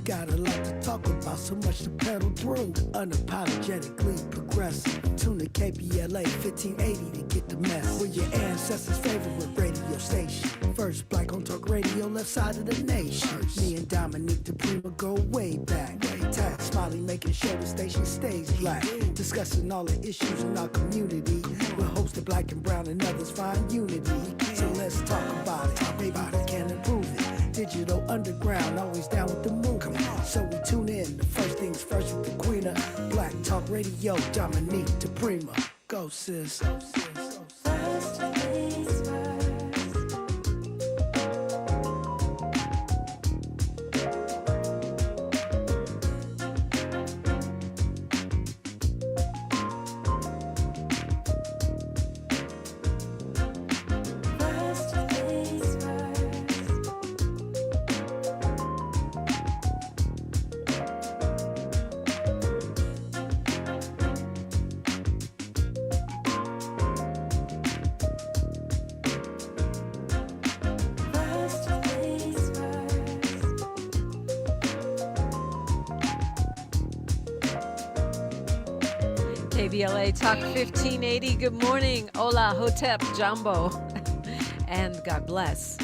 got a lot to talk about, so much to pedal through. Unapologetically progressive. Tune to KBLA 1580 to get the mess. We're your ancestors' favorite radio station. First black on talk radio, left side of the nation. Me and Dominique DePrima go way back. Tag Smiley making sure the station stays black. Discussing all the issues in our community. We're hosted black and brown and others find unity. So let's talk about it. Maybe we can improve it. Digital underground, always down with the move. So we tune in. The first things first with the queen of Black Talk Radio, Dominique DePrima. Go sis. First things first. KBLA Talk 1580. Good morning. Hola, Hotep, Jumbo, and God bless.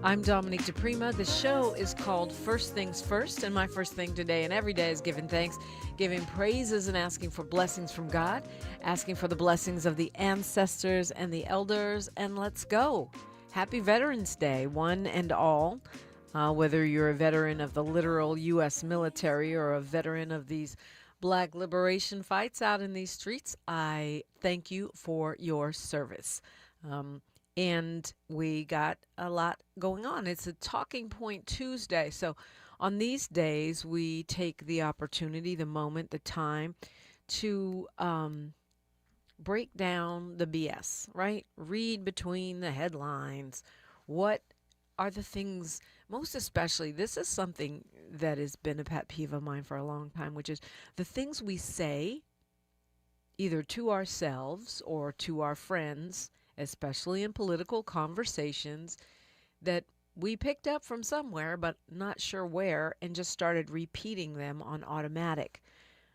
I'm Dominique DePrima. The show is called First Things First, and my first thing today and every day is giving thanks, giving praises, and asking for blessings from God, asking for the blessings of the ancestors and the elders, and let's go. Happy Veterans Day, one and all. Whether you're a veteran of the literal U.S. military or a veteran of these Black liberation fights out in these streets, I thank you for your service. And we got a lot going on. It's a Talking Point Tuesday. So on these days, we take the opportunity, the moment, the time to break down the BS, right? Read between the headlines. What are the things, most especially, this is something that has been a pet peeve of mine for a long time, which is the things we say either to ourselves or to our friends, especially in political conversations, that we picked up from somewhere but not sure where and just started repeating them on automatic.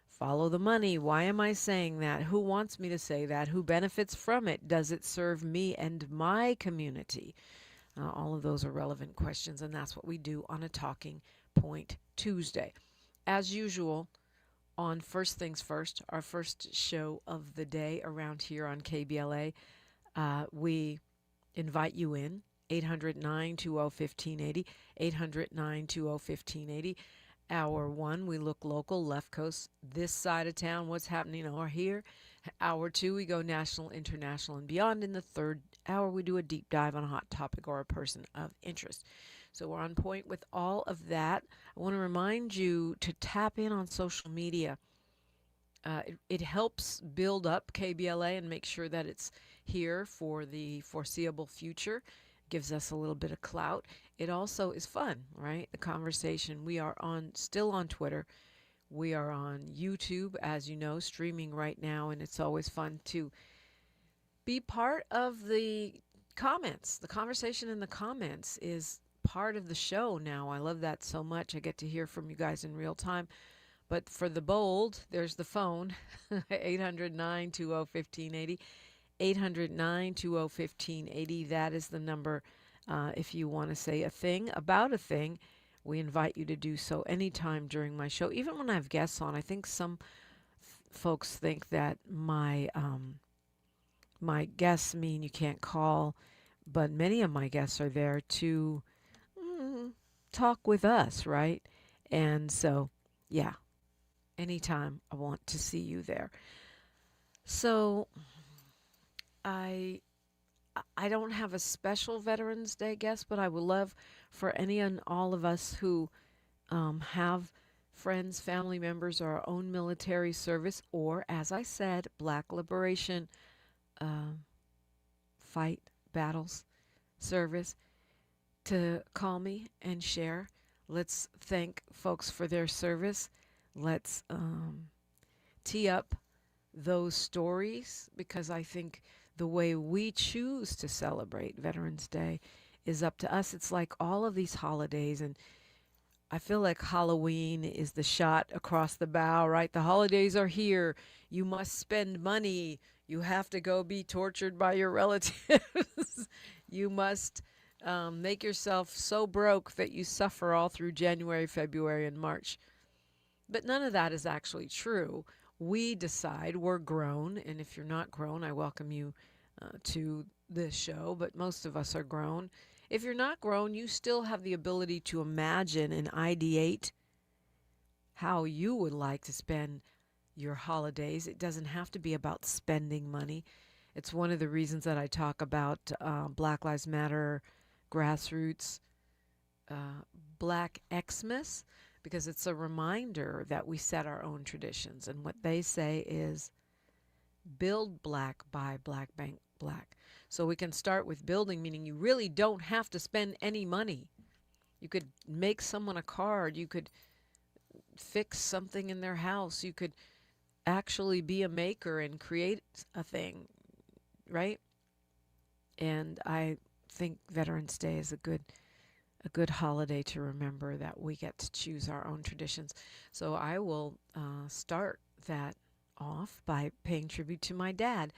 Follow the money. Why am I saying that? Who wants me to say that? Who benefits from it? Does it serve me and my community? All of those are relevant questions, and that's what we do on a Talking Point Tuesday. As usual, on First Things First, our first show of the day around here on KBLA, we invite you in, 800-920-1580, 800-920-1580. Hour one, we look local, left coast, this side of town, what's happening over here. Hour two, we go national, international, and beyond. In the third hour, we do a deep dive on a hot topic or a person of interest. So we're on point with all of that. I want to remind you to tap in on social media. It helps build up KBLA and make sure that it's here for the foreseeable future. Gives us a little bit of clout. It also is fun, right? The conversation. We are still on Twitter. We are on YouTube, as you know, streaming right now, and it's always fun to be part of the comments. The conversation in the comments is part of the show now. I love that so much. I get to hear from you guys in real time. But for the bold, there's the phone, 800-920-1580, 800-920-1580. That is the number if you want to say a thing about a thing. We invite you to do so anytime during my show, even when I have guests on. I think some folks think that my guests mean you can't call, but many of my guests are there to talk with us, right? And so, yeah, anytime I want to see you there. So I don't have a special Veterans Day guest, but I would love for any and all of us who have friends, family members, or our own military service, or, as I said, Black liberation fight, battles, service, to call me and share. Let's thank folks for their service. Let's tee up those stories, because I think the way we choose to celebrate Veterans Day is up to us. It's like all of these holidays, and I feel like Halloween is the shot across the bow, right? The holidays are here. You must spend money. You have to go be tortured by your relatives. You must make yourself so broke that you suffer all through January, February, and March. But none of that is actually true. We decide we're grown, and if you're not grown, I welcome you to this show, but most of us are grown. If you're not grown, you still have the ability to imagine and ideate how you would like to spend your holidays. It doesn't have to be about spending money. It's one of the reasons that I talk about Black Lives Matter, grassroots, Black Xmas, because it's a reminder that we set our own traditions. And what they say is build black, buy black, bank black. So we can start with building, meaning you really don't have to spend any money. You could make someone a card. You could fix something in their house. You could actually be a maker and create a thing, right? And I think Veterans Day is a good holiday to remember that we get to choose our own traditions. So I will start that off by paying tribute to my dad,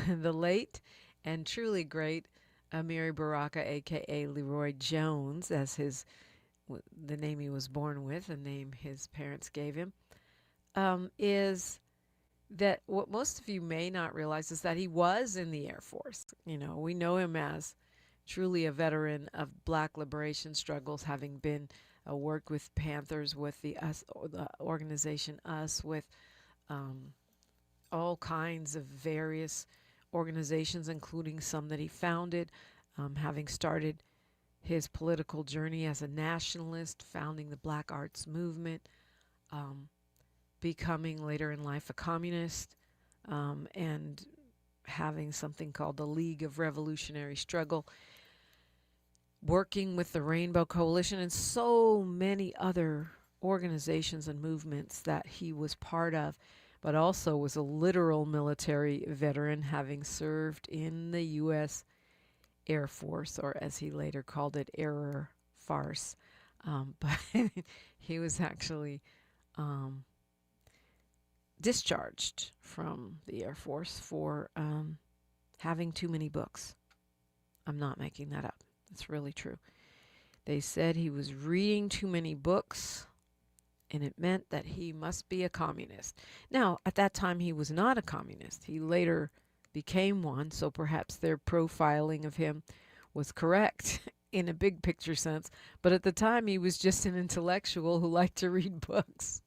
the late and truly great Amiri Baraka, aka Leroy Jones, as the name he was born with, the name his parents gave him, is that what most of you may not realize is that he was in the Air Force. You know, we know him as truly a veteran of Black liberation struggles, having been worked with Panthers, with the organization US, with all kinds of various organizations, including some that he founded, having started his political journey as a nationalist, founding the Black Arts Movement, becoming later in life a communist, and having something called the League of Revolutionary Struggle, working with the Rainbow Coalition and so many other organizations and movements that he was part of, but also was a literal military veteran, having served in the U.S. Air Force, or as he later called it, Air Farce. But he was actually discharged from the Air Force for having too many books. I'm not making that up. It's really true. They said he was reading too many books, and it meant that he must be a communist. Now, at that time, he was not a communist. He later became one, so perhaps their profiling of him was correct in a big picture sense. But at the time, he was just an intellectual who liked to read books.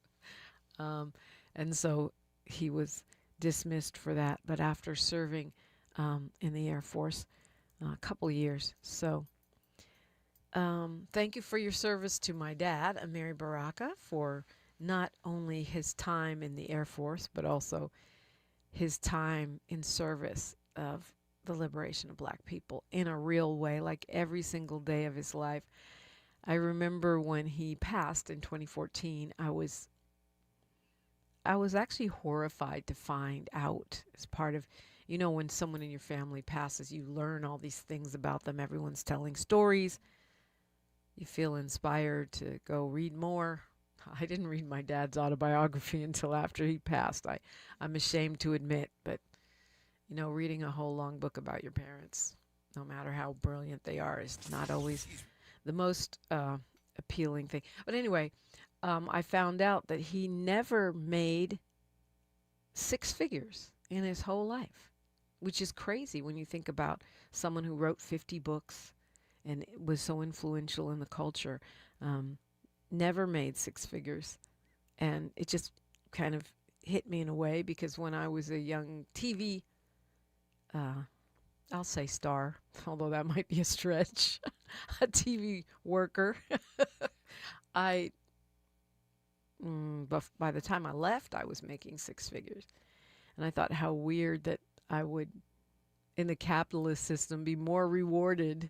And so he was dismissed for that, but after serving in the Air Force a couple years. So thank you for your service to my dad, Amiri Baraka, for not only his time in the Air Force, but also his time in service of the liberation of Black people in a real way, like every single day of his life. I remember when he passed in 2014, I was actually horrified to find out, as part of, you know, when someone in your family passes, you learn all these things about them. Everyone's telling stories. You feel inspired to go read more. I didn't read my dad's autobiography until after he passed. I'm ashamed to admit, but, you know, reading a whole long book about your parents, no matter how brilliant they are, is not always the most appealing thing. But anyway, I found out that he never made six figures in his whole life, which is crazy when you think about someone who wrote 50 books and was so influential in the culture, never made six figures. And it just kind of hit me in a way, because when I was a young TV, I'll say star, although that might be a stretch, a TV worker, but by the time I left, I was making six figures. And I thought how weird that I would, in the capitalist system, be more rewarded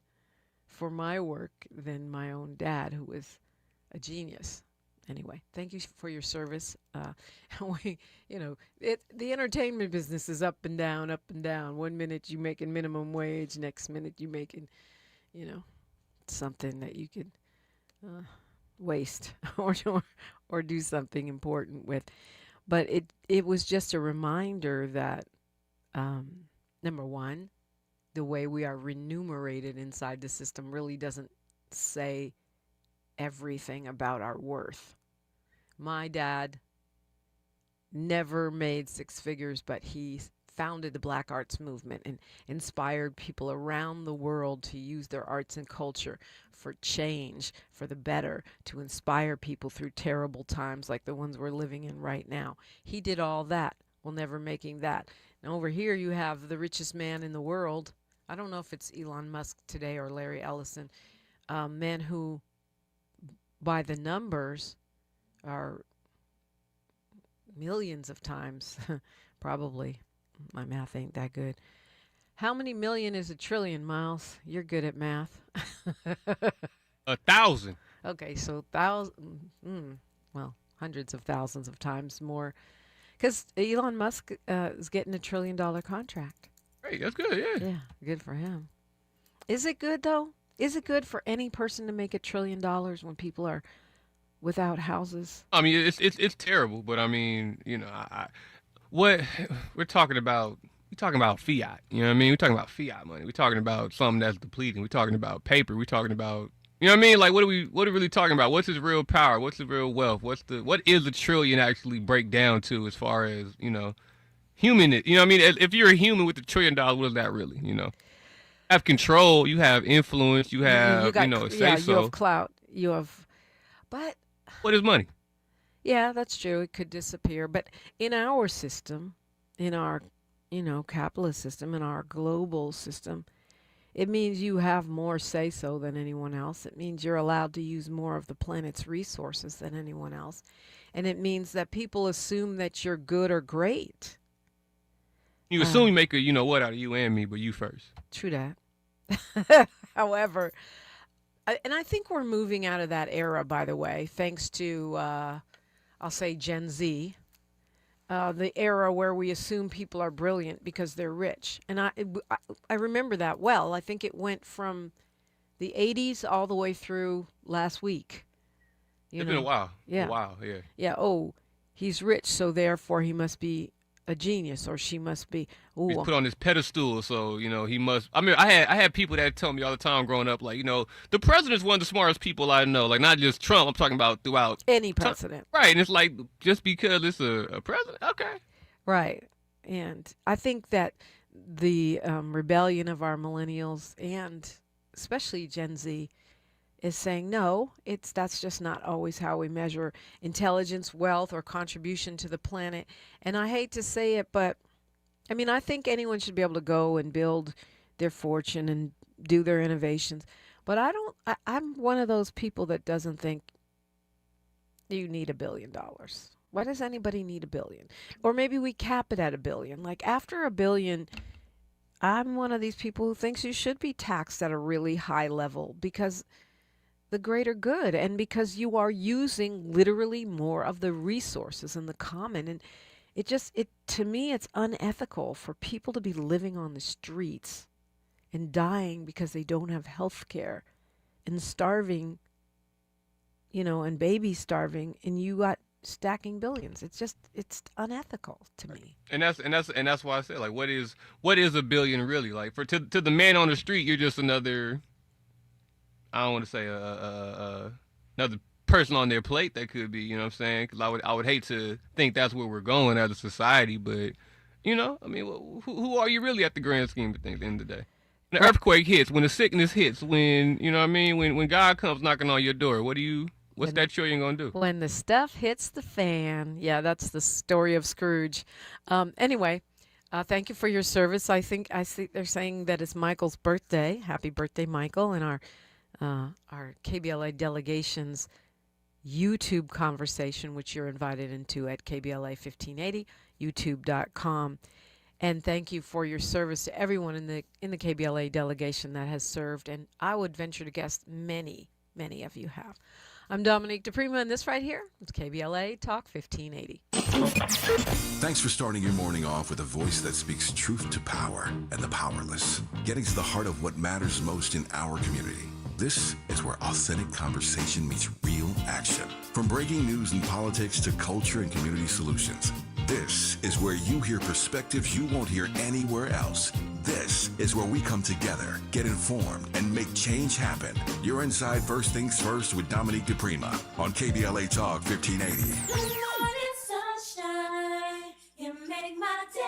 for my work than my own dad, who was a genius. Anyway, thank you for your service. The entertainment business is up and down, up and down. 1 minute you making minimum wage, next minute you making, something that you could waste or do something important with. But it was just a reminder that number one, the way we are remunerated inside the system really doesn't say everything about our worth. My dad never made six figures, but he founded the Black Arts Movement and inspired people around the world to use their arts and culture for change, for the better, to inspire people through terrible times like the ones we're living in right now. He did all that while never making that. Now over here you have the richest man in the world. I don't know if it's Elon Musk today or Larry Ellison, men who, by the numbers, are millions of times, probably. My math ain't that good. How many million is a trillion, Miles? You're good at math. 1,000. Okay, so well, hundreds of thousands of times more. Because Elon Musk is getting $1 trillion contract. Hey, that's good, yeah. Yeah, good for him. Is it good, though? Is it good for any person to make $1 trillion when people are without houses? I mean, it's terrible, but I mean, what we're talking about. We're talking about fiat. You know what I mean? We're talking about fiat money. We're talking about something that's depleting. We're talking about paper. We're talking about, you know what I mean? Like, what are we really talking about? What's his real power? What's the real wealth? What is a trillion actually break down to as far as, human? You know what I mean? If you're a human with $1 trillion, what is that really? You have control. You have influence. You have, say so. You have clout. You have, but what is money? Yeah, that's true. It could disappear. But in our system, in our, capitalist system, in our global system, it means you have more say-so than anyone else. It means you're allowed to use more of the planet's resources than anyone else. And it means that people assume that you're good or great. You assume you make a what out of you and me, but you first. True that. However, and I think we're moving out of that era, by the way, thanks to, I'll say Gen Z, the era where we assume people are brilliant because they're rich. And I remember that well. I think it went from the 80s all the way through last week. It's been a while. Yeah. A while, yeah. Yeah, oh, he's rich, so therefore he must be a genius, or she must be. He's put on this pedestal, so he must. I mean, I had people that tell me all the time growing up, like the president's one of the smartest people I know, like not just Trump. I'm talking about throughout any president, right? And it's like just because it's a president, okay, right? And I think that the rebellion of our millennials and especially Gen Z is saying no. That's just not always how we measure intelligence, wealth, or contribution to the planet. And I hate to say it, but I mean, I think anyone should be able to go and build their fortune and do their innovations. But I'm one of those people that doesn't think you need $1 billion. Why does anybody need $1 billion? Or maybe we cap it at $1 billion. Like after $1 billion, I'm one of these people who thinks you should be taxed at a really high level because the greater good, and because you are using literally more of the resources in the common. And to me, it's unethical for people to be living on the streets and dying because they don't have health care and starving, and babies starving, and you got stacking billions. It's unethical to me. And that's why I say, like, what is $1 billion really? Like to the man on the street, you're just another, I don't want to say another person on their plate that could be, you know what I'm saying? Because I would hate to think that's where we're going as a society, but I mean, who are you really at the grand scheme of things at the end of the day? When the earthquake hits, when the sickness hits, when you know what I mean, when God comes knocking on your door, what's that trillion gonna do? When the stuff hits the fan, yeah, that's the story of Scrooge. Anyway. Thank you for your service. I see they're saying that it's Michael's birthday. Happy birthday, Michael! And our KBLA delegation's YouTube conversation, which you're invited into at KBLA 1580, youtube.com. And thank you for your service to everyone in the KBLA delegation that has served. And I would venture to guess many of you have. I'm Dominique DePrima, and this right here is KBLA Talk 1580. Thanks for starting your morning off with a voice that speaks truth to power and the powerless, getting to the heart of what matters most in our community. This is where authentic conversation meets real action. From breaking news and politics to culture and community solutions. This is where you hear perspectives you won't hear anywhere else. This is where we come together, get informed, and make change happen. You're inside First Things First with Dominique DePrima on KBLA Talk 1580. Good morning, sunshine. You make my day.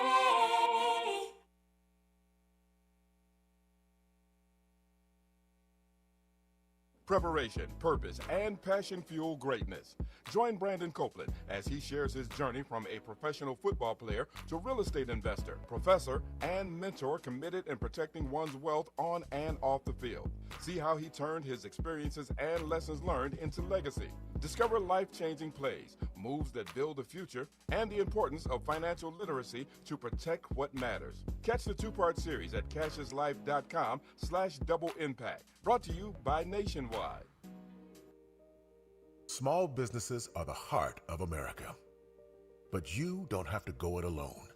Preparation, purpose, and passion fuel greatness. Join Brandon Copeland as he shares his journey from a professional football player to real estate investor, professor, and mentor committed in protecting one's wealth on and off the field. See how he turned his experiences and lessons learned into legacy. Discover life-changing plays, moves that build the future, and the importance of financial literacy to protect what matters. Catch the two-part series at casheslife.com/double impact. Brought to you by Nationwide. Small businesses are the heart of America. But you don't have to go it alone.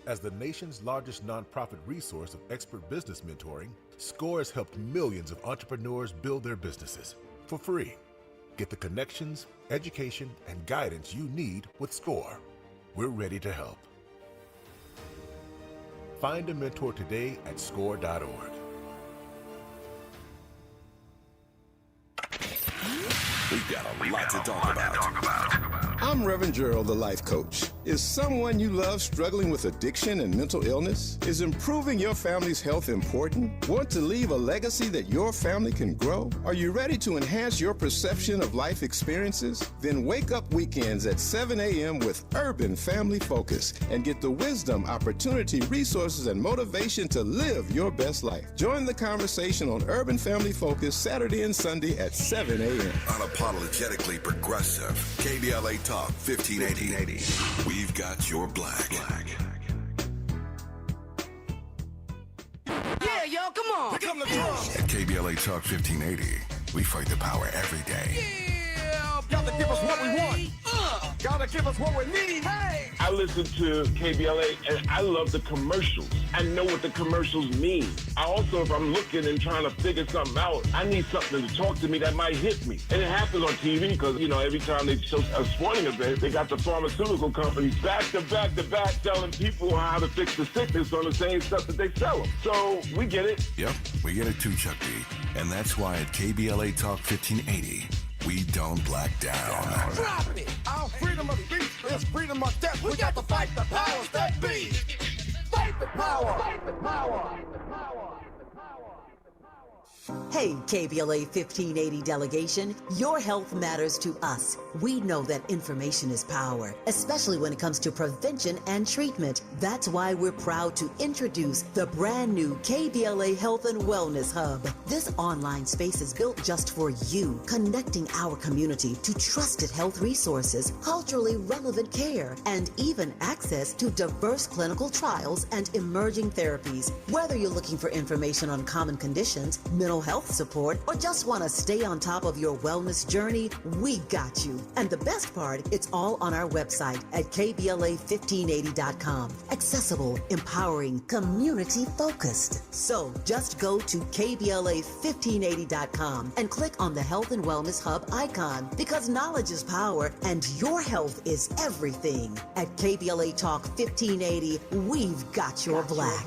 As the nation's largest nonprofit resource of expert business mentoring, SCORE has helped millions of entrepreneurs build their businesses for free. Get the connections, education, and guidance you need with SCORE. We're ready to help. Find a mentor today at score.org. We've got a lot to talk about. I'm Reverend Gerald, the life coach. Is someone you love struggling with addiction and mental illness? Is improving your family's health important? Want to leave a legacy that your family can grow? Are you ready to enhance your perception of life experiences? Then wake up weekends at 7 a.m. with Urban Family Focus and get the wisdom, opportunity, resources, and motivation to live your best life. Join the conversation on Urban Family Focus Saturday and Sunday at 7 a.m. Unapologetically progressive. KBLA Talk 1580. We've got your black. Yeah, yo, come on. Here come the drums. At KBLA Talk 1580, we fight the power every day. Yeah, gotta give us what we want. Gotta give us what we need. Hey. I listen to KBLA and I love the commercials. I know what the commercials mean. I also, if I'm looking and trying to figure something out, I need something to talk to me that might hit me. And it happens on TV because, you know, every time they show a sporting event, they got the pharmaceutical companies back to back telling people how to fix the sickness on the same stuff that they sell them. So we get it. Yep, we get it too, Chuck D. And that's why at KBLA Talk 1580, we don't black down. Drop it. Our freedom of speech is freedom of death. We got to fight the powers that be. Fight the power. Fight the power. Fight the power. Hey, KBLA 1580 delegation, your health matters to us. We know that information is power, especially when it comes to prevention and treatment. That's why we're proud to introduce the brand new KBLA Health and Wellness Hub. This online space is built just for you, connecting our community to trusted health resources, culturally relevant care, and even access to diverse clinical trials and emerging therapies. Whether you're looking for information on common conditions, mental health support, or just want to stay on top of your wellness journey, we got you. And the best part, it's all on our website at KBLA1580.com. Accessible, empowering, community-focused. So just go to KBLA1580.com and click on the Health and Wellness Hub icon, because knowledge is power and your health is everything. At KBLA Talk 1580, we've got your black.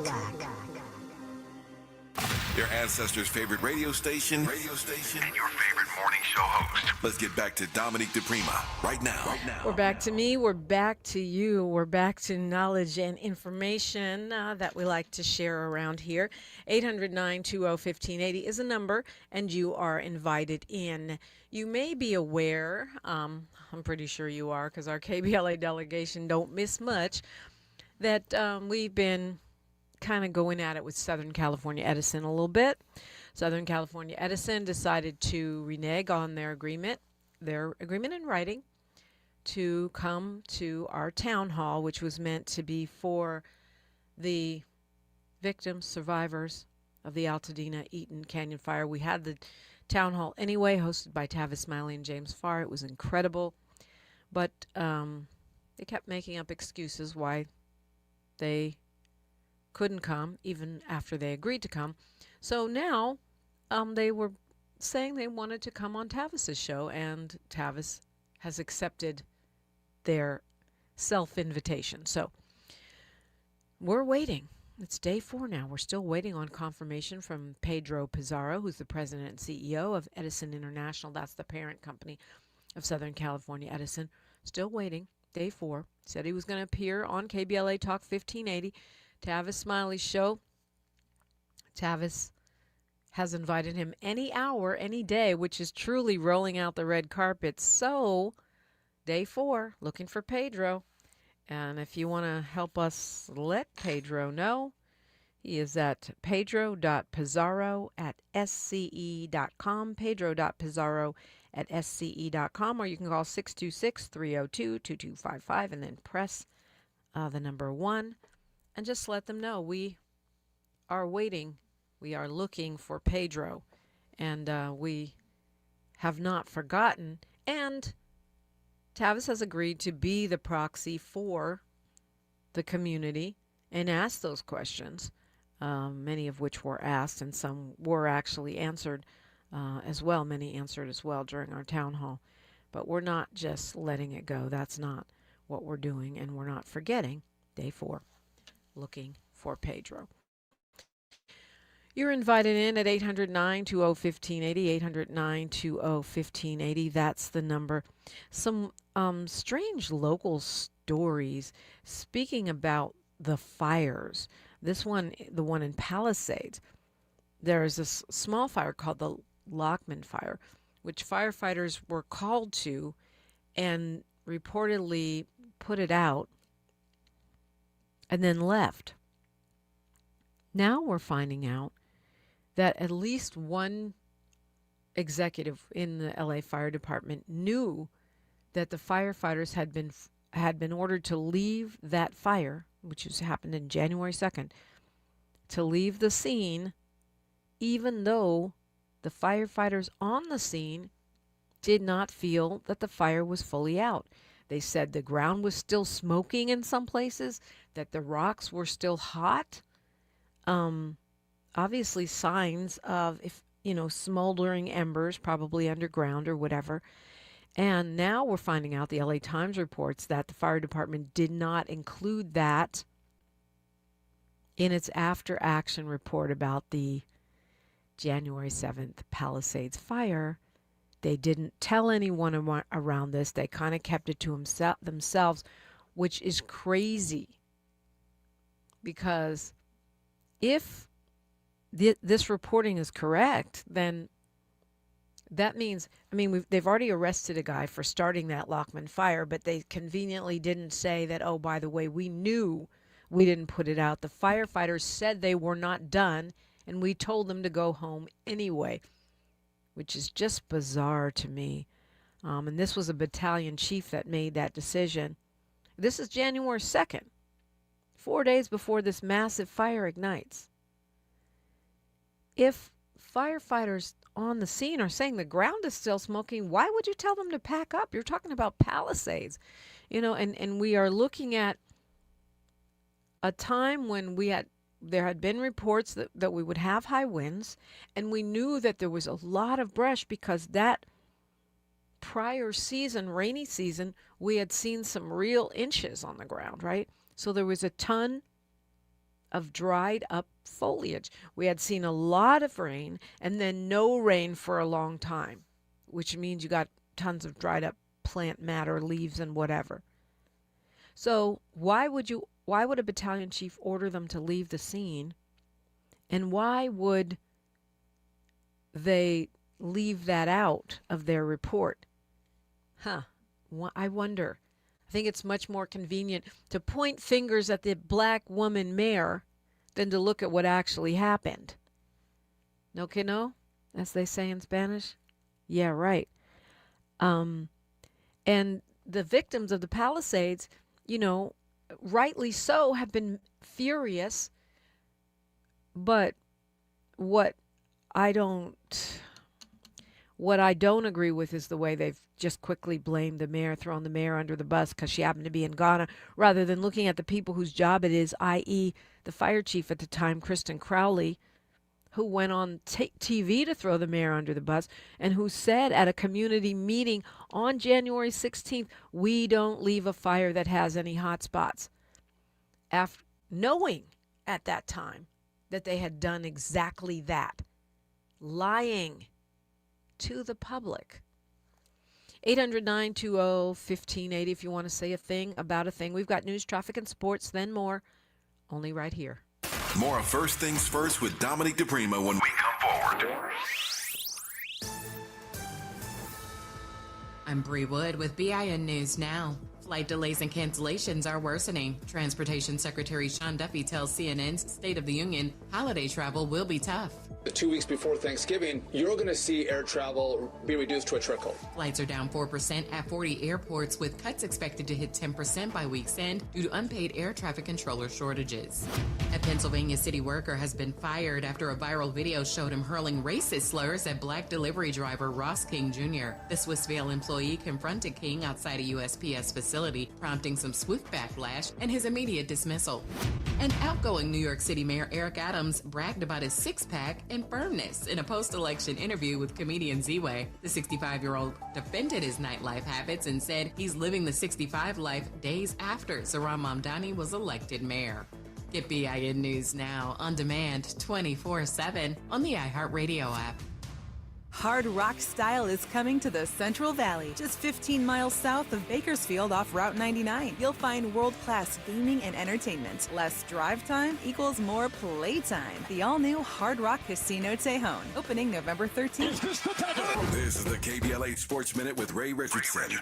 Your ancestors' favorite radio station, and your favorite morning show host. Let's get back to Dominique DePrima right now. We're back to me. We're back to you. We're back to knowledge and information that we like to share around here. 800-920-1580 is a number, and you are invited in. You may be aware, I'm pretty sure you are, because our KBLA delegation don't miss much, that we've been kind of going at it with Southern California Edison a little bit. Southern California Edison decided to renege on their agreement in writing, to come to our town hall, which was meant to be for the victims, survivors of the Altadena Eaton Canyon fire. We had the town hall anyway, hosted by Tavis Smiley and James Farr. It was incredible, but they kept making up excuses why they couldn't come, even after they agreed to come. So now they were saying they wanted to come on Tavis's show, and Tavis has accepted their self-invitation. So we're waiting. It's day 4 now. We're still waiting on confirmation from Pedro Pizarro, who's the president and CEO of Edison International. That's the parent company of Southern California Edison. Still waiting. Day 4. Said he was going to appear on KBLA Talk 1580, Tavis Smiley's show. Tavis has invited him any hour, any day, which is truly rolling out the red carpet. So, day 4, looking for Pedro. And if you want to help us let Pedro know, he is at pedro.pizarro@sce.com, pedro.pizarro@sce.com, or you can call 626-302-2255 and then press the number 1 and just let them know we are waiting. We are looking for Pedro, and we have not forgotten. And Tavis has agreed to be the proxy for the community and ask those questions, many of which were asked, and some were actually answered as well. Many answered as well during our town hall. But we're not just letting it go. That's not what we're doing, and we're not forgetting day 4, looking for Pedro. You're invited in at 800-920-1580, 800-920-1580. That's the number. Some strange local stories. Speaking about the fires, this one, the one in Palisades, there is this small fire called the Lockman Fire, which firefighters were called to and reportedly put it out and then left. Now we're finding out that at least one executive in the LA Fire Department knew that the firefighters had been ordered to leave that fire, which has happened in January 2nd, to leave the scene, even though the firefighters on the scene did not feel that the fire was fully out. They said the ground was still smoking in some places, that the rocks were still hot. Obviously signs of, smoldering embers, probably underground or whatever. And now we're finding out, the LA Times reports, that the fire department did not include that in its after-action report about the January 7th Palisades fire. They didn't tell anyone around this. They kind of kept it to themselves, which is crazy. Because if this reporting is correct, then that means, they've already arrested a guy for starting that Lockman fire, but they conveniently didn't say that, oh, by the way, we knew we didn't put it out. The firefighters said they were not done, and we told them to go home anyway, which is just bizarre to me. And this was a battalion chief that made that decision. This is January 2nd, 4 days before this massive fire ignites. If firefighters on the scene are saying the ground is still smoking, why would you tell them to pack up? You're talking about Palisades, and we are looking at a time when there had been reports that we would have high winds, and we knew that there was a lot of brush because that prior season, rainy season, we had seen some real inches on the ground, right? So there was a ton of dried up foliage. We had seen a lot of rain and then no rain for a long time, which means you got tons of dried up plant matter, leaves and whatever. So why would a battalion chief order them to leave the scene? And why would they leave that out of their report? I wonder. I think it's much more convenient to point fingers at the black woman mayor than to look at what actually happened. No que no, as they say in Spanish? Yeah, right. And the victims of the Palisades, rightly so, have been furious. But what I don't agree with is the way they've just quickly blamed the mayor, thrown the mayor under the bus because she happened to be in Ghana, rather than looking at the people whose job it is, i.e. the fire chief at the time, Kristen Crowley, who went on TV to throw the mayor under the bus and who said at a community meeting on January 16th, we don't leave a fire that has any hot spots. After knowing at that time that they had done exactly that, lying to the public. 800-920-1580 if you want to say a thing about a thing. We've got news, traffic, and sports, then more, only right here. More of First Things First with Dominic DePrima when we come forward. I'm Bree Wood with BIN News Now. Flight delays and cancellations are worsening. Transportation Secretary Sean Duffy tells CNN's State of the Union holiday travel will be tough. The 2 weeks before Thanksgiving, you're going to see air travel be reduced to a trickle. Flights are down 4% at 40 airports, with cuts expected to hit 10% by week's end due to unpaid air traffic controller shortages. A Pennsylvania city worker has been fired after a viral video showed him hurling racist slurs at black delivery driver Ross King Jr. The Swissvale employee confronted King outside a USPS facility, prompting some swift backlash and his immediate dismissal. And outgoing New York City Mayor Eric Adams bragged about his six-pack and firmness in a post-election interview with comedian Z-Way. The 65-year-old defended his nightlife habits and said he's living the 65 life days after Zohran Mamdani was elected mayor. Get BIN News Now on demand 24/7 on the iHeartRadio app. Hard Rock Style is coming to the Central Valley, just 15 miles south of Bakersfield off Route 99. You'll find world-class gaming and entertainment. Less drive time equals more playtime. The all-new Hard Rock Casino Tejon, opening November 13th. This is the KBLA Sports Minute with Ray Richardson.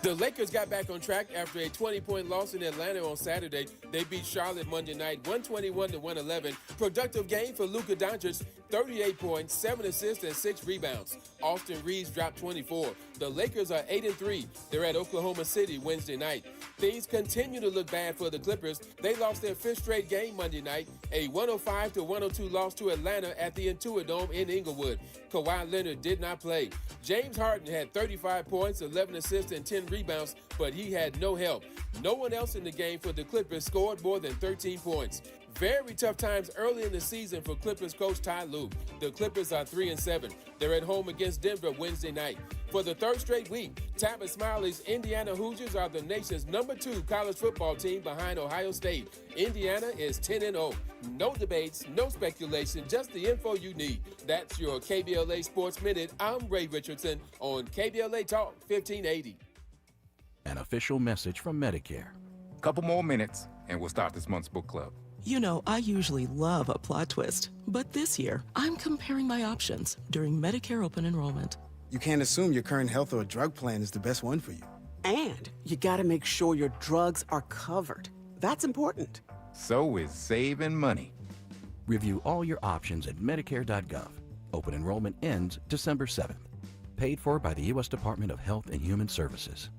The Lakers got back on track after a 20-point loss in Atlanta on Saturday. They beat Charlotte Monday night, 121-111. Productive game for Luka Doncic, 38 points, 7 assists, and 6 rebounds. Austin Reeves dropped 24. The Lakers are 8-3. They're at Oklahoma City Wednesday night. Things continue to look bad for the Clippers. They lost their 5th straight game Monday night, a 105-102 loss to Atlanta at the Intuit Dome in Inglewood. Kawhi Leonard did not play. James Harden had 35 points, 11 assists, and 10 rebounds, but he had no help. No one else in the game for the Clippers scored more than 13 points. Very tough times early in the season for Clippers coach Ty Lue. The Clippers are 3-7. They're at home against Denver Wednesday night. For the 3rd straight week, Tavis Smiley's Indiana Hoosiers are the nation's #2 college football team behind Ohio State. Indiana is 10-0. No debates, no speculation, just the info you need. That's your KBLA Sports Minute. I'm Ray Richardson on KBLA Talk 1580. An official message from Medicare. Couple more minutes and we'll start this month's book club. You know, I usually love a plot twist, but this year, I'm comparing my options during Medicare open enrollment. You can't assume your current health or drug plan is the best one for you. And you gotta make sure your drugs are covered. That's important. So is saving money. Review all your options at Medicare.gov. Open enrollment ends December 7th. Paid for by the U.S. Department of Health and Human Services.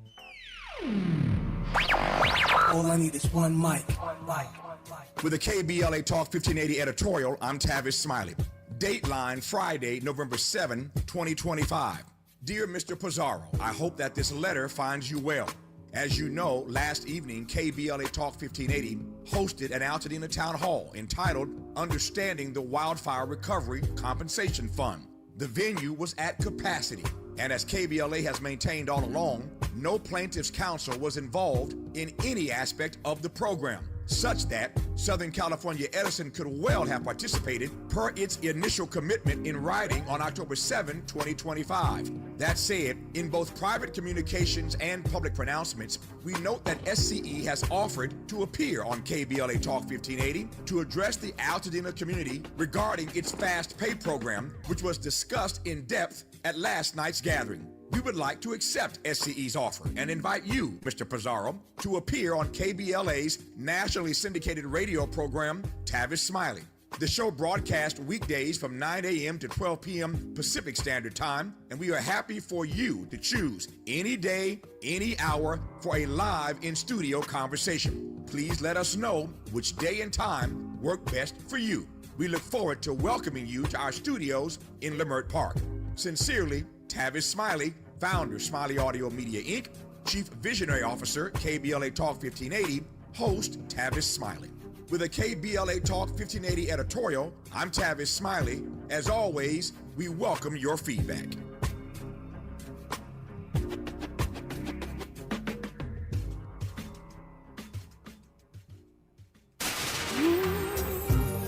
All I need is one mic. With the KBLA Talk 1580 editorial, I'm Tavis Smiley. Dateline Friday, November 7, 2025. Dear Mr. Pizarro, I hope that this letter finds you well. As you know, last evening, KBLA Talk 1580 hosted an Altadena Town Hall entitled Understanding the Wildfire Recovery Compensation Fund. The venue was at capacity, and as KBLA has maintained all along, no plaintiff's counsel was involved in any aspect of the program, such that Southern California Edison could well have participated per its initial commitment in writing on October 7, 2025. That said, in both private communications and public pronouncements, we note that SCE has offered to appear on KBLA Talk 1580 to address the Altadena community regarding its fast pay program, which was discussed in depth at last night's gathering. We would like to accept SCE's offer and invite you, Mr. Pizarro, to appear on KBLA's nationally syndicated radio program, Tavis Smiley. The show broadcasts weekdays from 9 a.m. to 12 p.m. Pacific Standard Time, and we are happy for you to choose any day, any hour for a live in-studio conversation. Please let us know which day and time work best for you. We look forward to welcoming you to our studios in Leimert Park. Sincerely, Tavis Smiley, founder, Smiley Audio Media, Inc., Chief Visionary Officer, KBLA Talk 1580, host, Tavis Smiley. With a KBLA Talk 1580 editorial, I'm Tavis Smiley. As always, we welcome your feedback.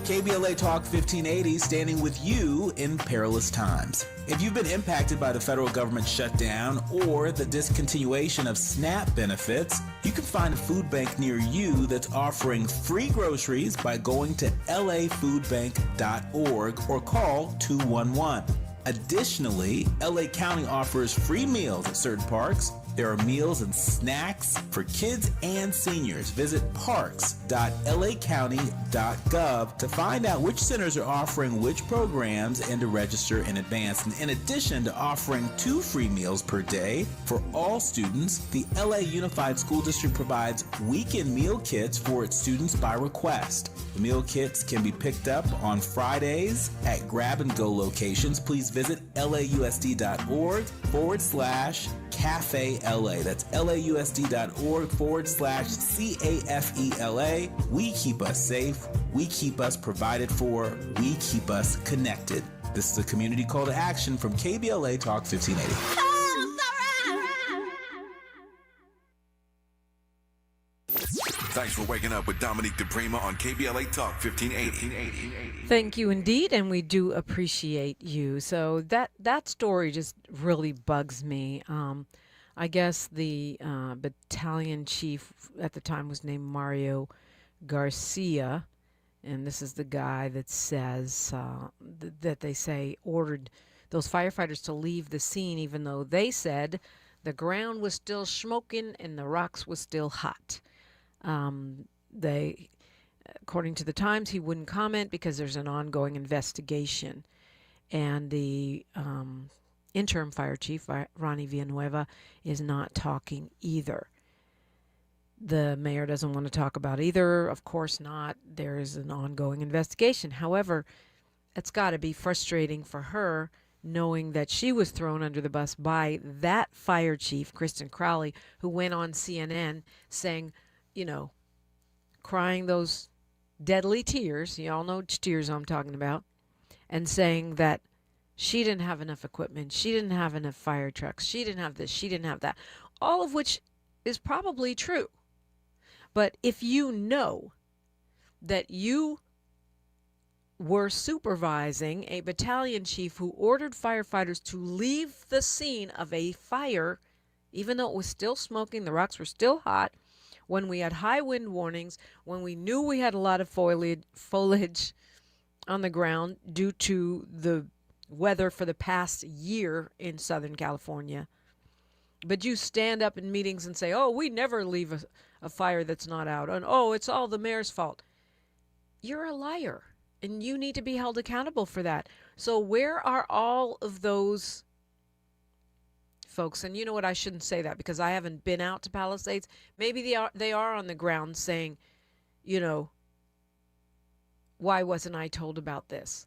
KBLA Talk 1580, standing with you in perilous times. If you've been impacted by the federal government shutdown or the discontinuation of SNAP benefits, you can find a food bank near you that's offering free groceries by going to lafoodbank.org or call 211. Additionally, LA County offers free meals at certain parks. There are meals and snacks for kids and seniors. Visit parks.lacounty.gov to find out which centers are offering which programs and to register in advance. And in addition to offering 2 free meals per day for all students, the LA Unified School District provides weekend meal kits for its students by request. The meal kits can be picked up on Fridays at grab-and-go locations. Please visit lausd.org/Cafe LA. That's lausd.org/CAFELA. We keep us safe. We keep us provided for. We keep us connected. This is a community call to action from KBLA Talk 1580. Thanks for waking up with Dominique DePrima on KBLA Talk 1580. Thank you indeed, and we do appreciate you. So that story just really bugs me. I guess the battalion chief at the time was named Mayo Garcia, and this is the guy that says that they say ordered those firefighters to leave the scene, even though they said the ground was still smoking and the rocks was still hot. According to the Times, he wouldn't comment because there's an ongoing investigation. And the interim fire chief, Ronnie Villanueva, is not talking either. The mayor doesn't want to talk about either. Of course not. There is an ongoing investigation. However, it's got to be frustrating for her knowing that she was thrown under the bus by that fire chief, Kristen Crowley, who went on CNN saying, crying those deadly tears, you all know which tears I'm talking about, and saying that she didn't have enough equipment, she didn't have enough fire trucks, she didn't have this, she didn't have that, all of which is probably true. But if you know that you were supervising a battalion chief who ordered firefighters to leave the scene of a fire, even though it was still smoking, the rocks were still hot, when we had high wind warnings, when we knew we had a lot of foliage on the ground due to the weather for the past year in Southern California. But you stand up in meetings and say, oh, we never leave a fire that's not out. And, oh, it's all the mayor's fault. You're a liar, and you need to be held accountable for that. So where are all of those folks? And you know what, I shouldn't say that because I haven't been out to Palisades. Maybe they are on the ground saying, why wasn't I told about this?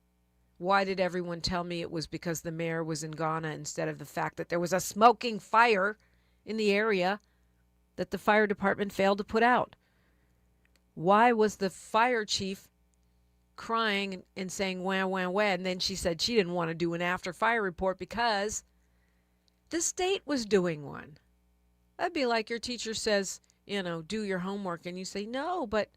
Why did everyone tell me it was because the mayor was in Ghana instead of the fact that there was a smoking fire in the area that the fire department failed to put out? Why was the fire chief crying and saying wah, wah, wah, and then she said she didn't want to do an after fire report because the state was doing one? That'd be like your teacher says, do your homework. And you say, no, but,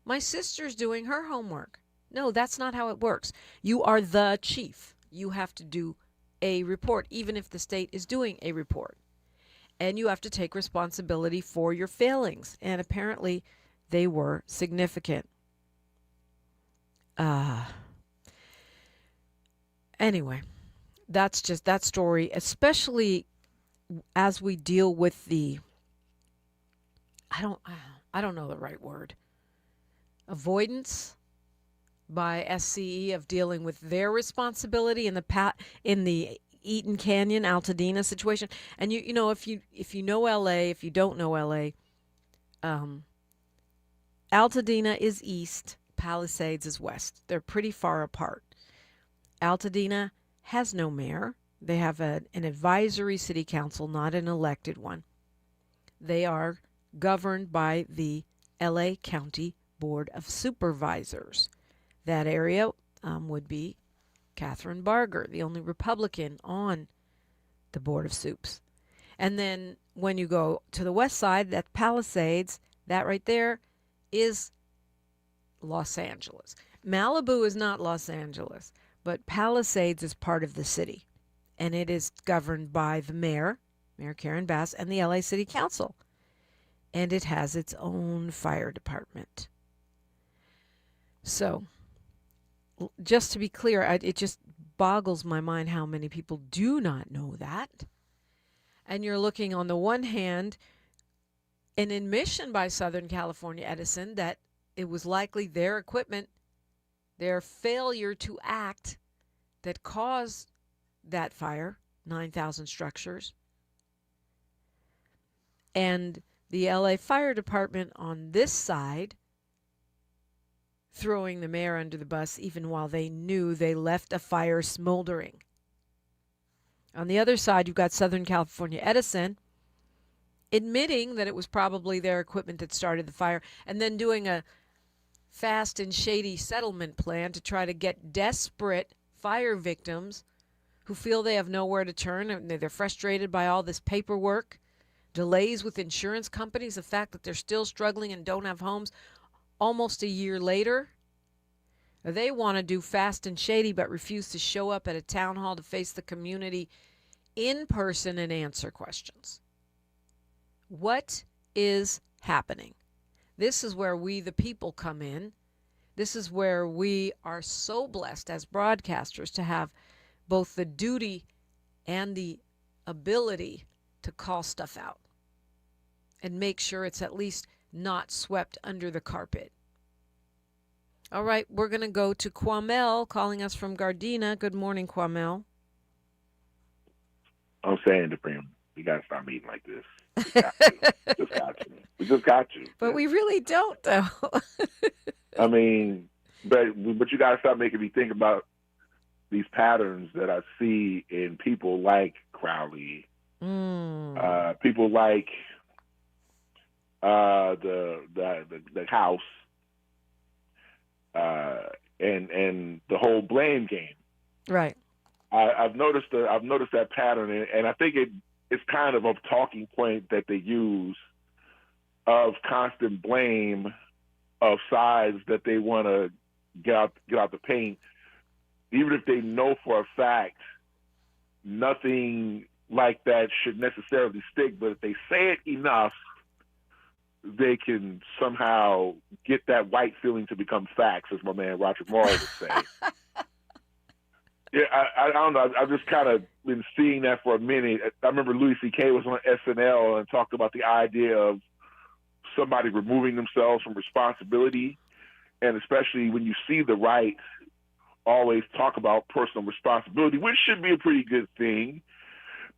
my sister's doing her homework. No, that's not how it works. You are the chief. You have to do a report, even if the state is doing a report. And you have to take responsibility for your failings. And apparently they were significant. Anyway. That's just that story, especially as we deal with the, I don't know the right word, avoidance by SCE of dealing with their responsibility in the Eaton Canyon, Altadena situation. And if you know LA, if you don't know LA, Altadena is east, Palisades is west. They're pretty far apart. Altadena has no mayor. They have an advisory city council, not an elected one. They are governed by the LA County Board of Supervisors. That area would be Catherine Barger, the only Republican on the Board of Supes. And then when you go to the west side, that Palisades, that right there is Los Angeles. Malibu is not Los Angeles, but Palisades is part of the city. And it is governed by the mayor, Mayor Karen Bass, and the LA City Council. And it has its own fire department. So, just to be clear, it just boggles my mind how many people do not know that. And you're looking on the one hand, an admission by Southern California Edison that it was likely their equipment, their failure to act, that caused that fire, 9,000 structures. And the LA Fire Department on this side throwing the mayor under the bus even while they knew they left a fire smoldering. On the other side, you've got Southern California Edison admitting that it was probably their equipment that started the fire, and then doing a fast and shady settlement plan to try to get desperate fire victims who feel they have nowhere to turn, and they're frustrated by all this paperwork, delays with insurance companies, the fact that they're still struggling and don't have homes almost a year later. They want to do fast and shady but refuse to show up at a town hall to face the community in person and answer questions. What is happening? This is where we, the people, come in. This is where we are so blessed as broadcasters to have both the duty and the ability to call stuff out and make sure it's at least not swept under the carpet. All right, we're going to go to Kwamel calling us from Gardena. Good morning, Kwamel. I'm saying, Dupree, we got to start meeting like this. We just got to. But we really don't, though. I mean, but you got to start making me think about these patterns that I see in people like Crowley, people like the House, and the whole blame game. Right. I've noticed that pattern, and I think it's kind of a talking point that they use of constant blame of sides that they want to get out the paint, even if they know for a fact nothing like that should necessarily stick. But if they say it enough, they can somehow get that white feeling to become facts, as my man Roger Moore would say. Yeah, I don't know. I've just kind of been seeing that for a minute. I remember Louis C.K. was on SNL and talked about the idea of somebody removing themselves from responsibility, and especially when you see the right always talk about personal responsibility, which should be a pretty good thing,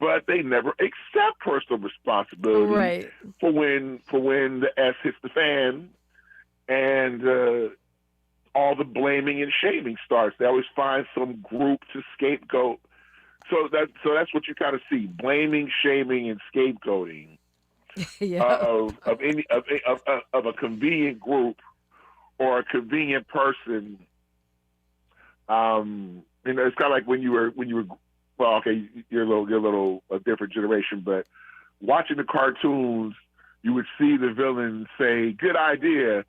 but they never accept personal responsibility for when the S hits the fan and all the blaming and shaming starts. They always find some group to scapegoat. So that's what you kind of see: blaming, shaming, and scapegoating of a convenient group or a convenient person. It's kind of like when you were. Well, okay, you're a little a different generation, but watching the cartoons, you would see the villain say, "Good idea."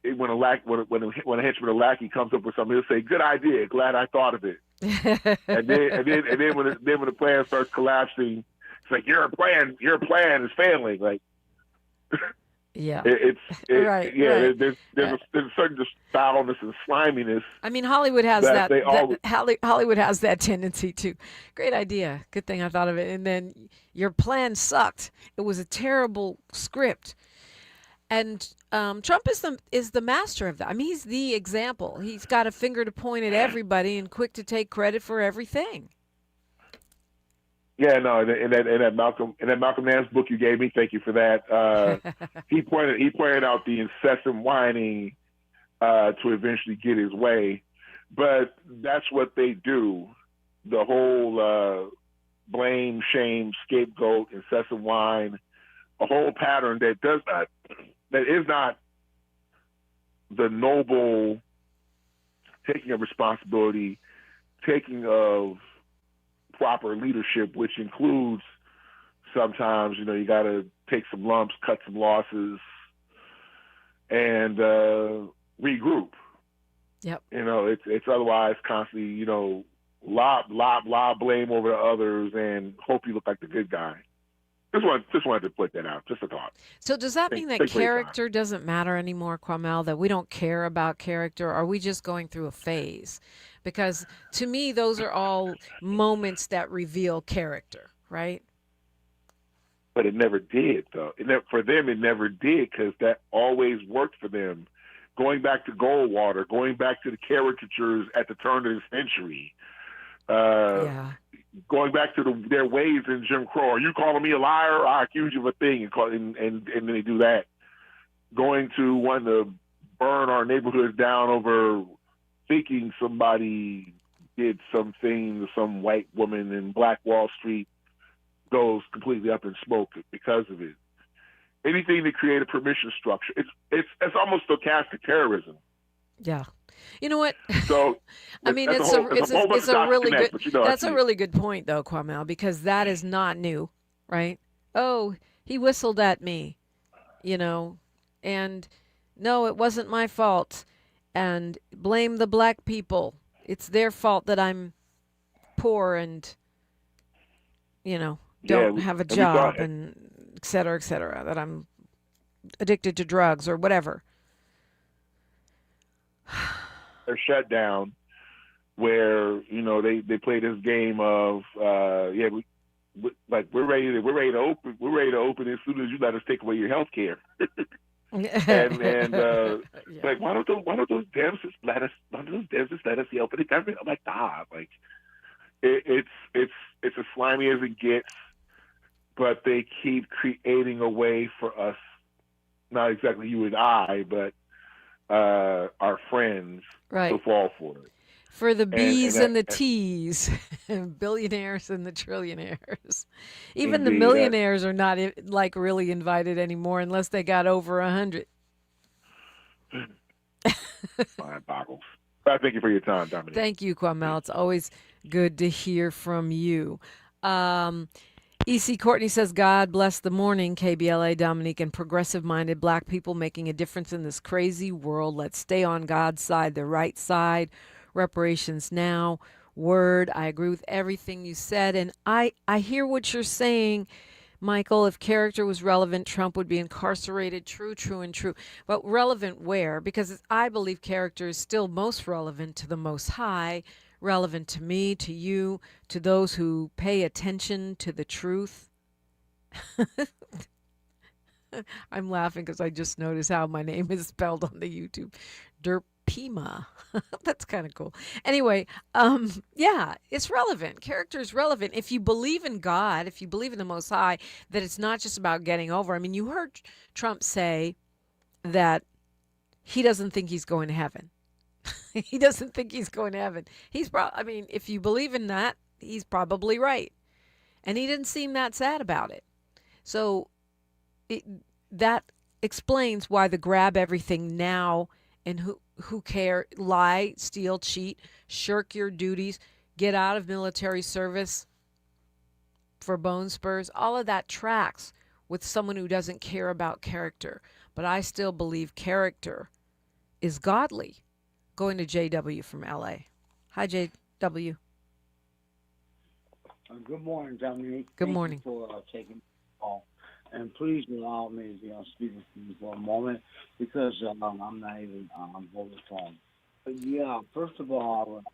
When a henchman or lackey comes up with something, he'll say, "Good idea. Glad I thought of it." and then when the plan starts collapsing, it's like your plan is failing. Like, yeah, right. There's a certain just foulness and sliminess. I mean, Hollywood has Hollywood has that tendency to. Great idea. Good thing I thought of it. And then your plan sucked. It was a terrible script. And Trump is the master of that. I mean, he's the example. He's got a finger to point at everybody and quick to take credit for everything. Yeah, no, in that Malcolm Nance book you gave me, thank you for that. He pointed out the incessant whining to eventually get his way, but that's what they do. The whole blame, shame, scapegoat, incessant whine, a whole pattern that is not the noble taking of responsibility, taking of proper leadership, which includes sometimes, you got to take some lumps, cut some losses, and regroup. Yep. It's otherwise constantly, lob blame over to others and hope you look like the good guy. Just wanted to put that out. Just a thought. So does that mean that character doesn't matter anymore, Kwamel, that we don't care about character? Are we just going through a phase? Because to me, those are all moments that reveal character, right? But it never did, though. For them, it never did, because that always worked for them. Going back to Goldwater, going back to the caricatures at the turn of the century, going back to their ways in Jim Crow. Are you calling me a liar? I accuse you of a thing, and then they do that. Going to want to burn our neighborhoods down over thinking somebody did something to some white woman in Black Wall Street goes completely up in smoke because of it. Anything to create a permission structure. It's almost stochastic terrorism. Yeah. You know what? So I mean, it's a really good. That's a really good point, though, Kwamel, because that is not new, right? Oh, he whistled at me, and no, it wasn't my fault, and blame the black people. It's their fault that I'm poor and don't have a job and et cetera, that I'm addicted to drugs or whatever. They're shut down, where they play this game of we're ready to open as soon as you let us take away your health care. Like why don't those Dems just let us open the government? I'm like, like it's as slimy as it gets, but they keep creating a way for us, not exactly you and I, but our friends to fall for it. For the B's and the T's, billionaires and the trillionaires. Even the millionaires are not really invited anymore unless they got over 100. Mind boggles. But thank you for your time, Dominique. Thank you, Kwamel. It's always good to hear from you. E.C. Courtney says, God bless the morning, KBLA, Dominique, and progressive-minded black people making a difference in this crazy world. Let's stay on God's side, the right side. Reparations now. Word. I agree with everything you said. And I hear what you're saying, Michael. If character was relevant, Trump would be incarcerated. True. But relevant where? Because I believe character is still most relevant to the Most High, relevant to me, to you, to those who pay attention to the truth. I'm laughing because I just noticed how my name is spelled on the YouTube. Derpima. That's kind of cool. Anyway, it's relevant. Character is relevant. If you believe in God, if you believe in the Most High, that it's not just about getting over. I mean, you heard Trump say that he doesn't think he's going to heaven. He doesn't think he's going to heaven. If you believe in that, he's probably right. And he didn't seem that sad about it. So that explains why the grab everything now and who care, lie, steal, cheat, shirk your duties, get out of military service for bone spurs. All of that tracks with someone who doesn't care about character. But I still believe character is godly. Going to JW from LA. Hi, JW. Good morning, Dominique. Good morning. Thank you for taking the call. And please allow me to speak with you for a moment because I'm not even on the phone. But yeah, first of all, I would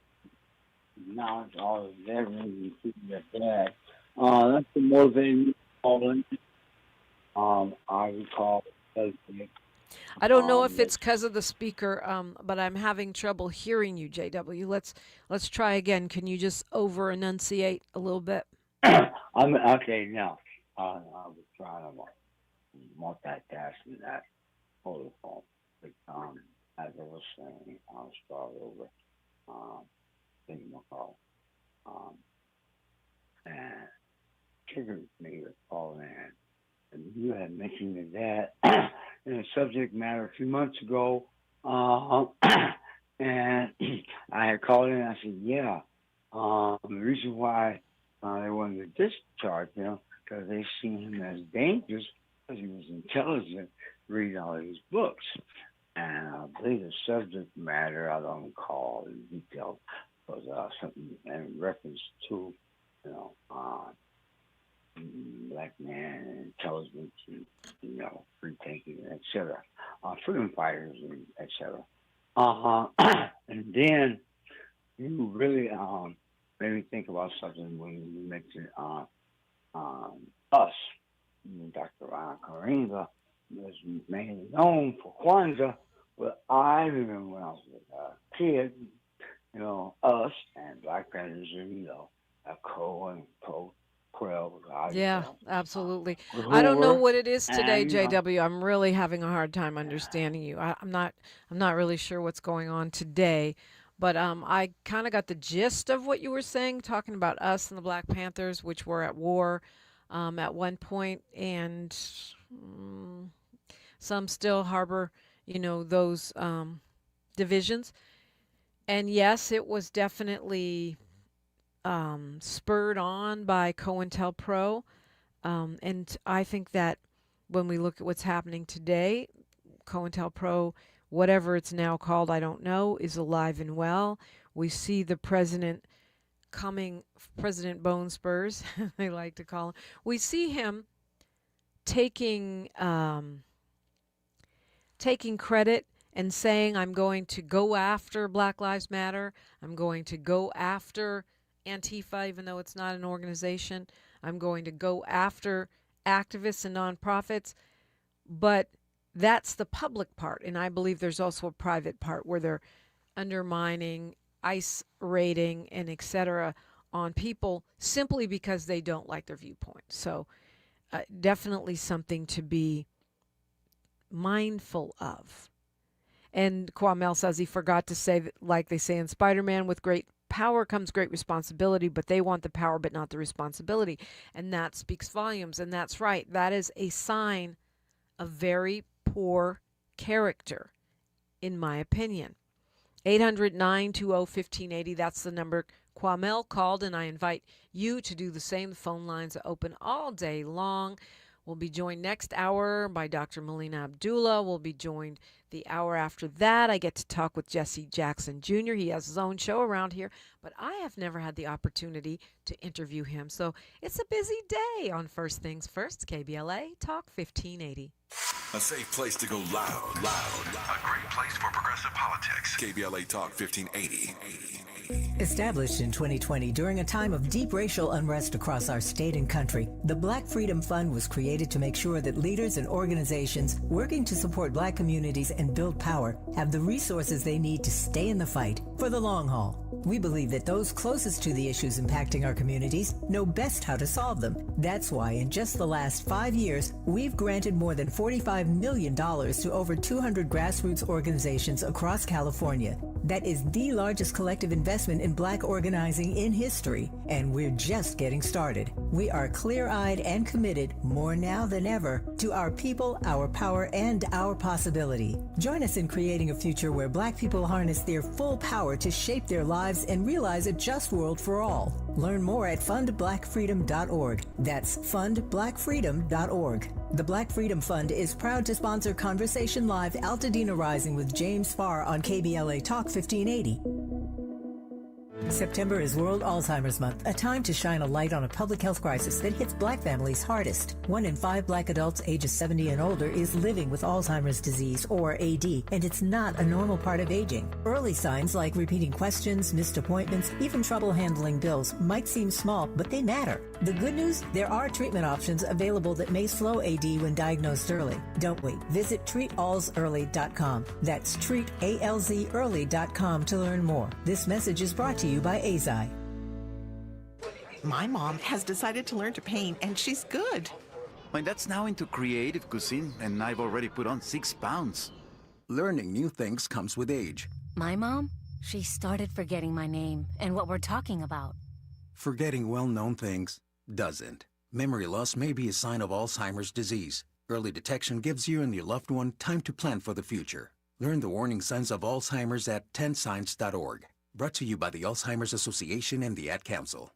acknowledge all the veterans, including their dad. That's the motivating me calling. I recall I don't know if it's because of the speaker, but I'm having trouble hearing you, JW. Let's try again. Can you just over enunciate a little bit? I'm okay now. I was trying to multitasking that protocol. But as I was saying, I'll start over. Thinking my call. And triggered me with calling in. And you had mentioned that in a subject matter a few months ago Uh, and I had called in and I said, yeah, the reason why they wanted to discharge him because they seen him as dangerous because he was intelligent, reading all these books. And I believe the subject matter, I don't recall in detail, was something in reference to, black man, intelligence, and, free thinking, etc. Freedom fighters, and etc. And then you really made me think about something when you mentioned us. Dr. Karinga was mainly known for Kwanzaa, but I remember when I was a kid, us and Black Panthers, a Yeah, absolutely. I don't know what it is today, and JW. I'm really having a hard time understanding you. I'm not really sure what's going on today, but I kind of got the gist of what you were saying, talking about us and the Black Panthers, which were at war at one point, and some still harbor, those divisions. And yes, it was definitely spurred on by COINTELPRO. And I think that when we look at what's happening today, COINTELPRO, whatever it's now called, I don't know, is alive and well. We see the president coming, President Bone Spurs, they like to call him. We see him taking credit and saying, I'm going to go after Black Lives Matter. I'm going to go after Antifa, even though it's not an organization. I'm going to go after activists and nonprofits. But that's the public part. And I believe there's also a private part where they're undermining, ICE raiding, and et cetera on people simply because they don't like their viewpoint. So definitely something to be mindful of. And Kwamel says he forgot to say, that, like they say in Spider-Man, with great power comes great responsibility, but they want the power but not the responsibility. And that speaks volumes. And that's right. That is a sign of very poor character, in my opinion. 800-920-1580. That's the number Kwamel called, and I invite you to do the same. The phone lines are open all day long. We'll be joined next hour by Dr. Melina Abdullah. We'll be joined the hour after that. I get to talk with Jesse Jackson Jr. He has his own show around here, but I have never had the opportunity to interview him. So it's a busy day on First Things First, KBLA Talk 1580. A safe place to go loud. A great place for progressive politics. KBLA Talk 1580. Established in 2020 during a time of deep racial unrest across our state and country, the Black Freedom Fund was created to make sure that leaders and organizations working to support Black communities and build power have the resources they need to stay in the fight for the long haul. We believe that those closest to the issues impacting our communities know best how to solve them. That's why in just the last 5 years, we've granted more than $45 million to over 200 grassroots organizations across California. That is the largest collective investment in Black organizing in history, and we're just getting started. We are clear-eyed and committed, more now than ever, to our people, our power, and our possibility. Join us in creating a future where Black people harness their full power to shape their lives and realize a just world for all. Learn more at fundblackfreedom.org. That's fundblackfreedom.org. The Black Freedom Fund is proud to sponsor Conversation Live Altadena Rising with James Farr on KBLA Talk 1580. September is World Alzheimer's Month, a time to shine a light on a public health crisis that hits Black families hardest. 1 in 5 Black adults ages 70 and older is living with Alzheimer's disease, or AD, and it's not a normal part of aging. Early signs like repeating questions, missed appointments, even trouble handling bills might seem small, but they matter. The good news? There are treatment options available that may slow AD when diagnosed early. Don't wait. Visit treatalzearly.com. That's treatalzearly.com to learn more. This message is brought to you by AZI. My mom has decided to learn to paint, and she's good. My dad's now into creative cuisine, and I've already put on 6 pounds. Learning new things comes with age. My mom, she started forgetting my name and what we're talking about. Forgetting well-known things doesn't. Memory loss may be a sign of Alzheimer's disease. Early detection gives you and your loved one time to plan for the future. Learn the warning signs of Alzheimer's at 10signs.org. Brought to you by the Alzheimer's Association and the Ad Council.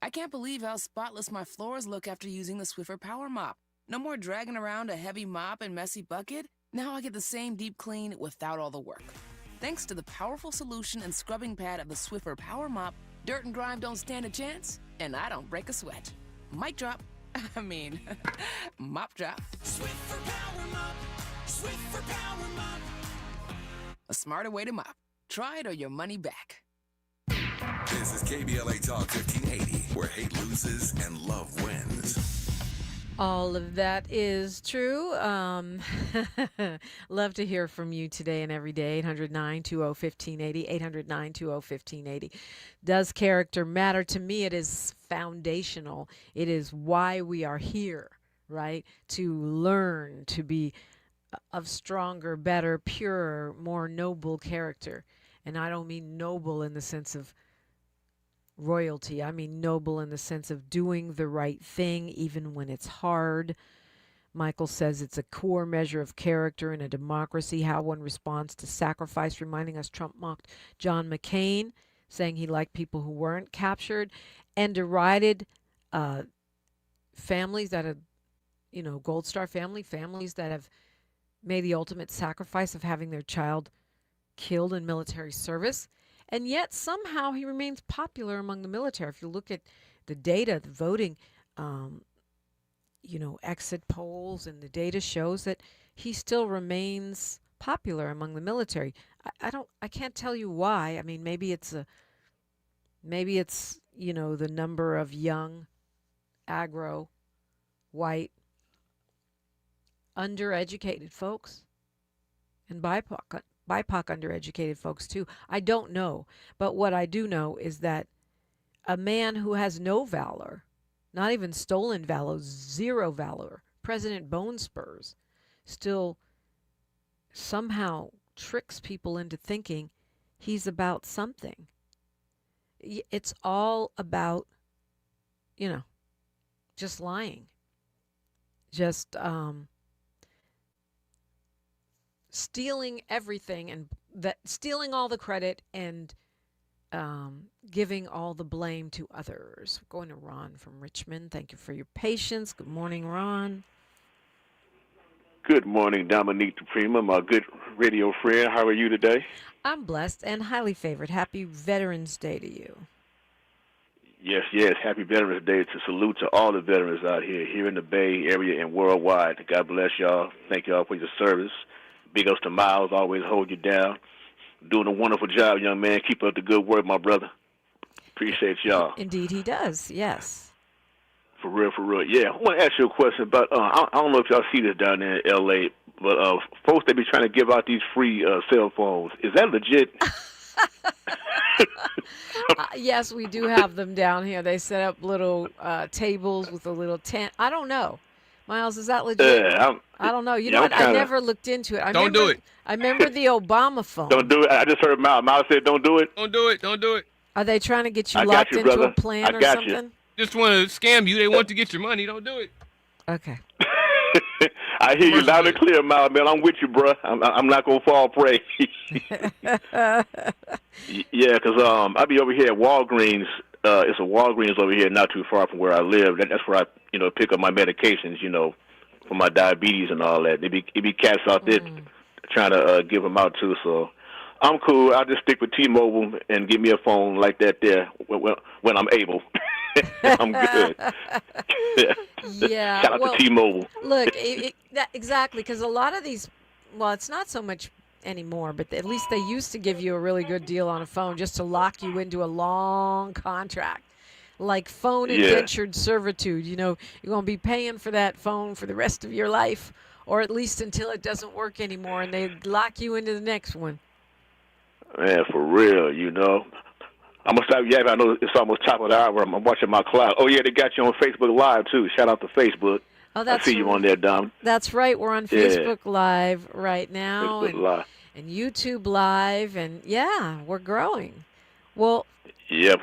I can't believe how spotless my floors look after using the Swiffer Power Mop. No more dragging around a heavy mop and messy bucket. Now I get the same deep clean without all the work. Thanks to the powerful solution and scrubbing pad of the Swiffer Power Mop, dirt and grime don't stand a chance, and I don't break a sweat. Mic drop. Mop drop. Swiffer Power Mop. Swiffer Power Mop. A smarter way to mop. Try it or your money back. This is KBLA Talk 1580, where hate loses and love wins. All of that is true. Love to hear from you today and every day. 800-920-1580, 800-920-1580. Does character matter? To me, it is foundational. It is why we are here, right? To learn to be of stronger, better, purer, more noble character. And I don't mean noble in the sense of royalty. I mean noble in the sense of doing the right thing even when it's hard. Michael says it's a core measure of character in a democracy, how one responds to sacrifice, reminding us Trump mocked John McCain, saying he liked people who weren't captured, and derided families that have, Gold Star families that have made the ultimate sacrifice of having their child killed in military service. And yet somehow he remains popular among the military. If you look at the data, the voting, exit polls, and the data shows that he still remains popular among the military. I can't tell you why. I mean, maybe it's the number of young, aggro, white, undereducated folks and BIPOC undereducated folks too. I don't know. But what I do know is that a man who has no valor, not even stolen valor, zero valor, President Bone Spurs, still somehow tricks people into thinking he's about something. It's all about, just lying. Just stealing everything and stealing all the credit and giving all the blame to others. We're going to Ron from Richmond. Thank you for your patience. Good morning, Ron. Good morning, Dominique DePrima, my good radio friend. How are you today? I'm blessed and highly favored. Happy Veterans Day to you. Yes. Happy Veterans Day. To salute to all the veterans out here in the Bay Area and worldwide. God bless y'all. Thank y'all for your service. Big ups to Miles, always hold you down. Doing a wonderful job, young man. Keep up the good work, my brother. Appreciate y'all. Indeed he does, yes. For real. Yeah, I want to ask you a question about, I don't know if y'all see this down there in L.A., but folks, they be trying to give out these free cell phones. Is that legit? Yes, we do have them down here. They set up little tables with a little tent. I don't know. Miles, is that legit? I don't know. You know what? I never looked into it. Don't do it. I remember the Obama phone. Don't do it. I just heard Miles. Miles said don't do it. Don't do it. Are they trying to get you locked into a plan or something? Just want to scam you. They want to get your money. Don't do it. Okay. I hear you loud and clear, Miles, man. I'm with you, bro. I'm not going to fall prey. Yeah, because I be over here at Walgreens. It's a Walgreens over here not too far from where I live. That's where I, pick up my medications, for my diabetes and all that. It be cats out there trying to give them out too. So I'm cool. I'll just stick with T-Mobile and get me a phone like that there when I'm able. I'm good. Yeah. Shout out to T-Mobile. Look, exactly, because a lot of these, it's not so much anymore, but at least they used to give you a really good deal on a phone just to lock you into a long contract. Like phone indentured servitude. You're going to be paying for that phone for the rest of your life, or at least until it doesn't work anymore, and they lock you into the next one. Man, for real, I'm going to stop yapping. I know it's almost top of the hour. I'm watching my clock. Oh, yeah, they got you on Facebook Live, too. Shout out to Facebook. Oh, that's I see you on there, Dom. That's right. We're on Facebook Live right now. Facebook Live. And YouTube Live. And, we're growing. Well. Yeah.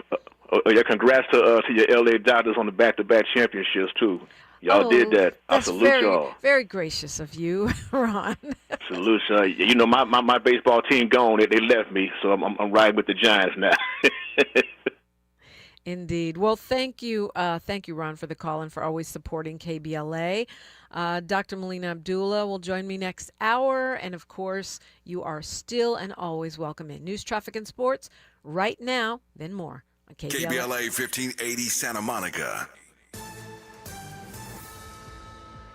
Congrats to your L.A. Dodgers on the back-to-back championships, too. Y'all did that. I That's salute y'all. very gracious of you, Ron. Salute, son. You know, my baseball team gone. They left me, so I'm riding with the Giants now. Indeed. Well, thank you, Ron, for the call and for always supporting KBLA. Dr. Melina Abdullah will join me next hour, and of course, you are still and always welcome in news, traffic, and sports right now. Then more on KBLA. KBLA 1580 Santa Monica.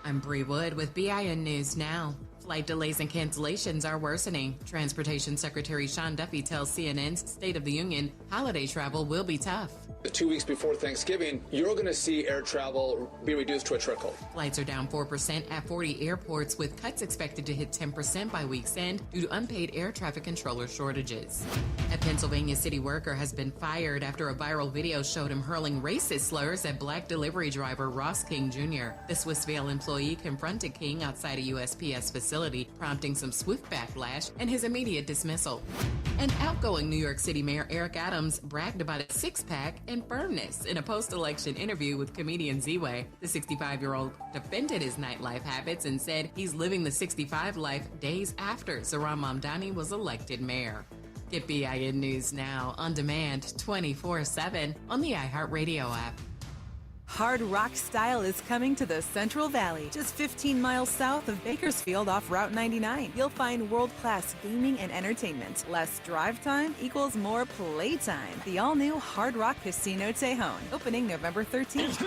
I'm Bree Wood with BIN News Now. Flight delays and cancellations are worsening. Transportation Secretary Sean Duffy tells CNN's State of the Union holiday travel will be tough. 2 weeks before Thanksgiving, you're going to see air travel be reduced to a trickle. Flights are down 4% at 40 airports, with cuts expected to hit 10% by week's end due to unpaid air traffic controller shortages. A Pennsylvania city worker has been fired after a viral video showed him hurling racist slurs at black delivery driver Ross King Jr. The Swissvale employee confronted King outside a USPS facility, prompting some swift backlash and his immediate dismissal. And outgoing New York City Mayor Eric Adams bragged about a six-pack and firmness in a post-election interview with comedian Z-Way. The 65-year-old defended his nightlife habits and said he's living the 65 life days after Zohran Mamdani was elected mayor. Get BIN News Now on demand 24/7 on the iHeartRadio app. Hard rock style is coming to the Central Valley, just 15 miles south of Bakersfield off Route 99. You'll find world-class gaming and entertainment. Less drive time equals more playtime. The all-new Hard Rock Casino Tejon, opening November 13th.